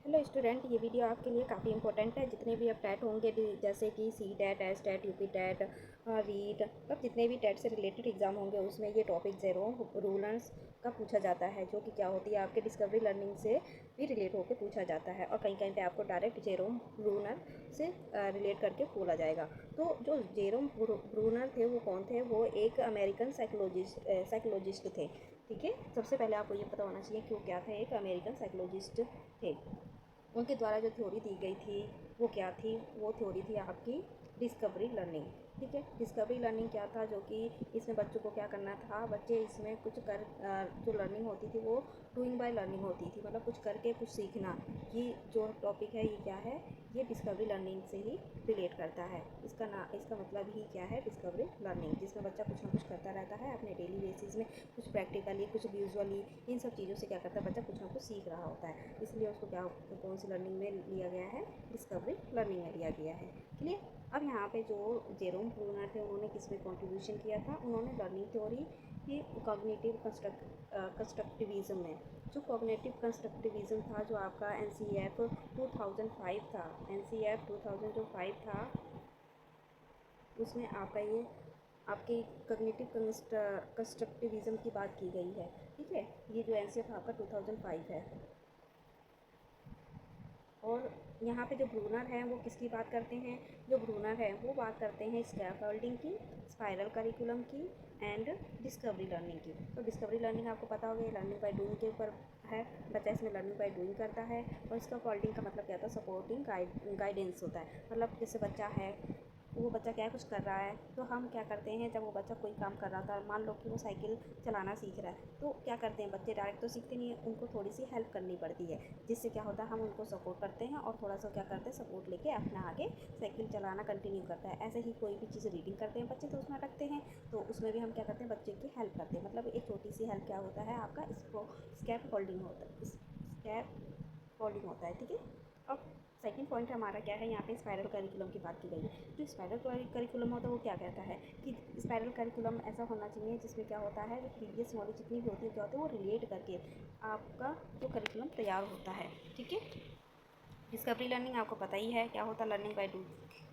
Hello student, ये video आपके लिए काफ़ी इंपॉर्टेंट है। जितने भी अब टैट होंगे, जैसे कि C TET, S TET, UP TET, REET, अब जितने भी टैट से रिलेटेड एग्जाम होंगे उसमें ये टॉपिक ज़ेरो रूलर्स का पूछा जाता है, जो कि क्या होती है आपके डिस्कवरी लर्निंग से भी रिलेट होकर पूछा जाता है। और कहीं कहीं पे आपको डायरेक्ट जेरोम ब्रूनर से रिलेट करके बोला जाएगा। तो जो जेरोम ब्रूनर थे वो कौन थे? वो एक अमेरिकन साइकोलॉजिस्ट थे। ठीक है, सबसे पहले आपको ये पता होना चाहिए कि वो क्या थे। एक अमेरिकन साइकोलॉजिस्ट थे। उनके द्वारा जो थ्योरी दी गई थी वो क्या थी? वो थ्योरी थी आपकी डिस्कवरी लर्निंग। ठीक है, डिस्कवरी लर्निंग क्या था? जो कि इसमें बच्चों को क्या करना था, बच्चे इसमें कुछ कर जो लर्निंग होती थी वो डूइंग बाय लर्निंग होती थी, मतलब कुछ करके कुछ सीखना। ये जो टॉपिक है ये क्या है? ये डिस्कवरी लर्निंग से ही रिलेट करता है। इसका मतलब ही क्या है? डिस्कवरी लर्निंग, जिसमें बच्चा कुछ ना कुछ करता रहता है अपने डेली बेसिस में, कुछ प्रैक्टिकली, कुछ विजुअली, इन सब चीज़ों से क्या करता है बच्चा कुछ ना कुछ सीख रहा होता है। इसलिए उसको क्या, कौन सी लर्निंग में लिया गया है? डिस्कवरी लर्निंग में लिया गया है। क्लियर? अब यहाँ पे जो जेरोम ब्रूनर थे उन्होंने किस में कॉन्ट्रीब्यूशन किया था? उन्होंने लर्निंग थ्योरी की कॉग्निटिव कंस्ट्रक्टिविज्म में, जो कॉग्निटिव कंस्ट्रक्टिविज्म था, जो आपका NCF 2005 था, NCF 2005 था, उसमें आपका ये आपके कॉग्निटिव कंस्ट्रक्टिविज्म की बात की गई है। ठीक है, ये जो NCF आपका 2005 है। और यहाँ पे जो ब्रूनर है वो किसकी बात करते हैं? जो ब्रूनर है वो बात करते हैं स्कैफोल्डिंग की, स्पाइरल करिकुलम की एंड डिस्कवरी लर्निंग की। तो डिस्कवरी लर्निंग आपको पता होगा, लर्निंग बाय डूइंग के ऊपर है। बच्चा इसमें लर्निंग बाय डूइंग करता है। और इसका फोल्डिंग का मतलब क्या था? सपोर्टिंग गाइडेंस होता है। मतलब जैसे बच्चा है, वो बच्चा क्या कुछ कर रहा है, तो हम क्या करते हैं, जब वो बच्चा कोई काम कर रहा था, मान लो कि वो साइकिल चलाना सीख रहा है, तो क्या करते हैं बच्चे? डायरेक्ट तो सीखते नहीं है, उनको थोड़ी सी हेल्प करनी पड़ती है। जिससे क्या होता है, हम उनको सपोर्ट करते हैं और थोड़ा सा क्या करते हैं, सपोर्ट लेके अपना आगे साइकिल चलाना कंटिन्यू करता है। ऐसे ही कोई भी चीज़ रीडिंग करते हैं बच्चे तो उसमें अटकते हैं, तो उसमें भी हम क्या करते हैं, बच्चे की हेल्प करते हैं। मतलब एक छोटी सी हेल्प क्या होता है आपका, इसको स्कैप होल्डिंग होता है, स्कैप होल्डिंग होता है। ठीक है, अब सेकंड पॉइंट हमारा क्या है? यहाँ पे स्पाइरल करिकुलम की बात की गई है। जो स्पाइरल करिकुलम होता है वो क्या कहता है कि स्पाइरल करिकुलम ऐसा होना चाहिए जिसमें क्या होता है, जो प्रीवियस नॉलेज जितनी भी होती है क्या होता है, वो रिलेट करके आपका जो करिकुलम तैयार होता है। ठीक है, डिस्कवरी लर्निंग आपको पता ही है क्या होता है, लर्निंग बाय डू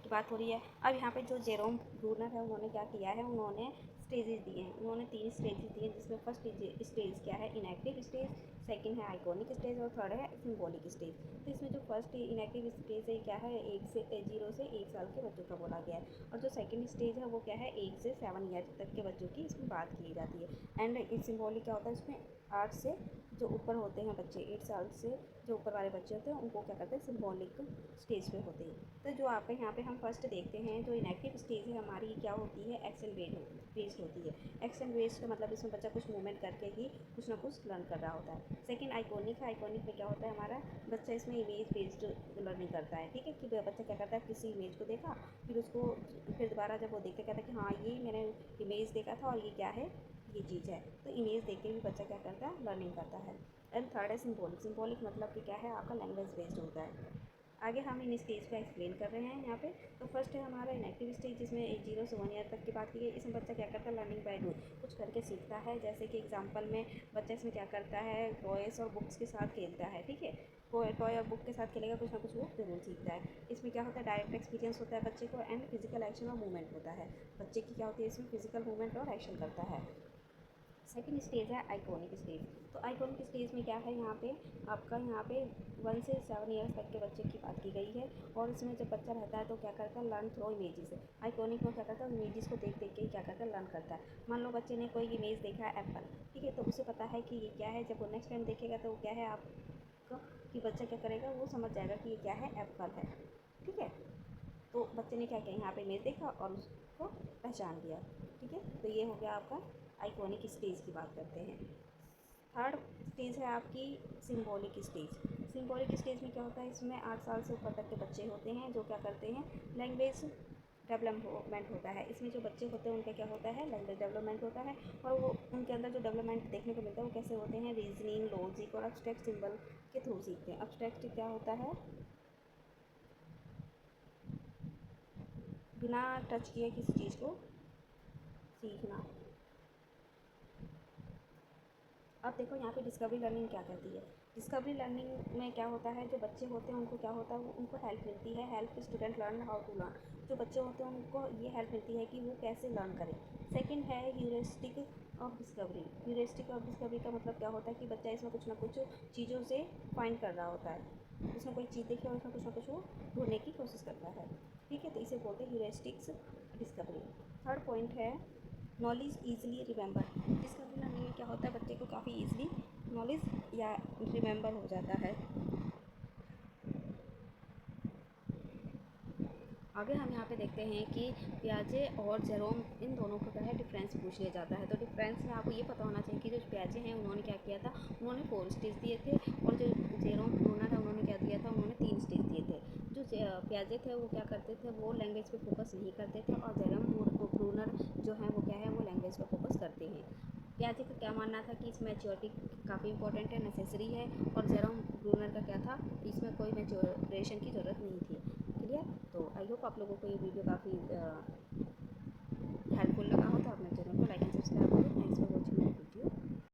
की बात हो रही है। अब यहाँ पे जो जेरोम ब्रूनर है उन्होंने क्या किया है, उन्होंने स्टेजेस दिए हैं। उन्होंने 3 स्टेजेस दिए हैं, जिसमें फर्स्ट स्टेज क्या है? इनएक्टिव स्टेज, सेकंड है आइकॉनिक स्टेज और थर्ड है सिंबॉलिक स्टेज। तो इसमें जो फर्स्ट इनएक्टिव स्टेज है क्या है, 0 से 1 साल के बच्चों का बोला गया है। और जो सेकंड स्टेज है वो क्या है, 1 से 7 ईयर तक के बच्चों की इसमें बात की जाती है। एंड सिंबॉलिक क्या होता है, इसमें 8 से जो ऊपर होते हैं बच्चे, 8 साल से जो ऊपर वाले बच्चे होते हैं उनको क्या करते हैं, सिंबॉलिक स्टेज पे होते हैं। तो जो आपका यहाँ पे हम फर्स्ट देखते हैं, जो इनएक्टिव स्टेज है हमारी क्या होती है, एक्शन बेस्ड होती है। एक्शन बेस्ड का मतलब इसमें बच्चा कुछ मूवमेंट करके ही कुछ ना कुछ लर्न कर रहा होता है। सेकंड आइकॉनिक है। आइकॉनिक में क्या होता है हमारा, बच्चा इसमें इमेज बेस्ड लर्निंग करता है। ठीक है, कि बच्चा क्या करता है, किसी इमेज को देखा, फिर उसको फिर दोबारा जब वो देखते कहता है कि हाँ ये मैंने इमेज देखा था और ये क्या है, ये चीज़ है। तो इमेज देख के भी बच्चा क्या करता है, लर्निंग करता है। एंड थर्ड है सिंबॉलिक। सिंबॉलिक मतलब कि क्या है, आपका लैंग्वेज बेस्ड होता है। आगे हम इन स्टेज को एक्सप्लेन कर रहे हैं यहाँ पे। तो फर्स्ट है हमारा इनएक्टिव स्टेज, जिसमें 0 से 1 ईयर तक की बात की गई। इसमें बच्चा क्या करता है, लर्निंग बाय डूइंग, कुछ करके सीखता है। जैसे कि एग्जांपल में बच्चा इसमें क्या करता है, टॉयस और बुक्स के साथ खेलता है। ठीक है, टॉय और बुक के साथ खेलेगा, कुछ ना कुछ वो जरूर सीखता है। इसमें क्या होता है, डायरेक्ट एक्सपीरियंस होता है बच्चे को, एंड फिजिकल एक्शन और मूवमेंट होता है। बच्चे की क्या होती है, इसमें फिजिकल मूवमेंट और एक्शन करता है। सेकंड स्टेज है आइकॉनिक स्टेज। तो आइकॉनिक स्टेज में क्या है, यहाँ पे आपका यहाँ पे 1 से 7 ईयर्स तक के बच्चे की बात की गई है। और इसमें जब बच्चा रहता है तो क्या करता है, लर्न थ्रो इमेजेस। आइकॉनिक में क्या करता है, इमेजेस को देख देख के क्या करता है, लर्न करता है। मान लो बच्चे ने कोई इमेज देखा है एप्पल, ठीक है, तो उसे पता है कि ये क्या है। जब वो नेक्स्ट टाइम देखेगा तो वो क्या है आपका, कि बच्चा क्या करेगा, वो समझ जाएगा कि ये क्या है, एप्पल है। ठीक है, तो बच्चे ने क्या किया, यहाँ पे इमेज देखा और उसको पहचान लिया। ठीक है, तो ये हो गया आपका आइकॉनिक स्टेज की बात करते हैं। थर्ड स्टेज है आपकी सिंबॉलिक स्टेज। सिंबॉलिक स्टेज में क्या होता है, इसमें 8 साल से ऊपर तक के बच्चे होते हैं जो क्या करते हैं, लैंग्वेज डेवलपमेंट होता है। इसमें जो बच्चे होते हैं उनका क्या होता है, लैंग्वेज डेवलपमेंट होता है। और वो उनके अंदर जो डेवलपमेंट देखने को मिलता है वो कैसे होते हैं, रीजनिंग, लॉजिक और अब्स्ट्रैक्ट सिंबल के थ्रू सीखते हैं। अब्स्ट्रैक्ट क्या होता है, बिना टच किए किसी चीज़ को सीखना। अब देखो यहाँ पे डिस्कवरी लर्निंग क्या कहती है। डिस्कवरी लर्निंग में क्या होता है, जो बच्चे होते हैं उनको क्या होता है, उनको हेल्प मिलती है, help student learn how to learn. जो बच्चे होते हैं उनको ये हेल्प मिलती है कि वो कैसे लर्न करें। सेकंड है heuristic of discovery. Heuristic of discovery का मतलब क्या होता है कि बच्चा इसमें कुछ ना कुछ चीज़ों से फाइंड कर रहा होता है, उसमें कोई चीज़ देखी और उसमें कुछ ना कुछ वो ढूंढने की कोशिश करता है। ठीक है, तो इसे बोलते हैं ह्यूरिस्टिक्स डिस्कवरी। थर्ड पॉइंट है knowledge easily remember. Discovery learning में क्या होता है, बच्चे को काफ़ी ईजिली नॉलेज या रिमेंबर हो जाता है। आगे हम यहाँ पे देखते हैं कि पियाजे और जेरोम इन दोनों का क्या है डिफरेंस पूछ लिया जाता है। तो डिफरेंस में आपको ये पता होना चाहिए कि जो पियाजे हैं उन्होंने क्या किया था, उन्होंने 4 स्टेज दिए थे, और जो जेरोम ब्रूनर है उन्होंने क्या दिया था, उन्होंने 3 स्टेज दिए थे। जो पियाजे थे वो क्या करते थे, वो लैंग्वेज पे फोकस नहीं करते थे, और जेरोम ब्रूनर जो है वो क्या है, वो लैंग्वेज पे फोकस करते हैं। पियाजे का क्या मानना था कि इस मैच्योरिटी काफ़ी इंपॉर्टेंट है, नेसेसरी है, और जेरोम ब्रूनर का क्या था, इसमें कोई मैच्योरेशन की ज़रूरत नहीं थी। क्लियर? तो आई होप आप लोगों को ये वीडियो काफ़ी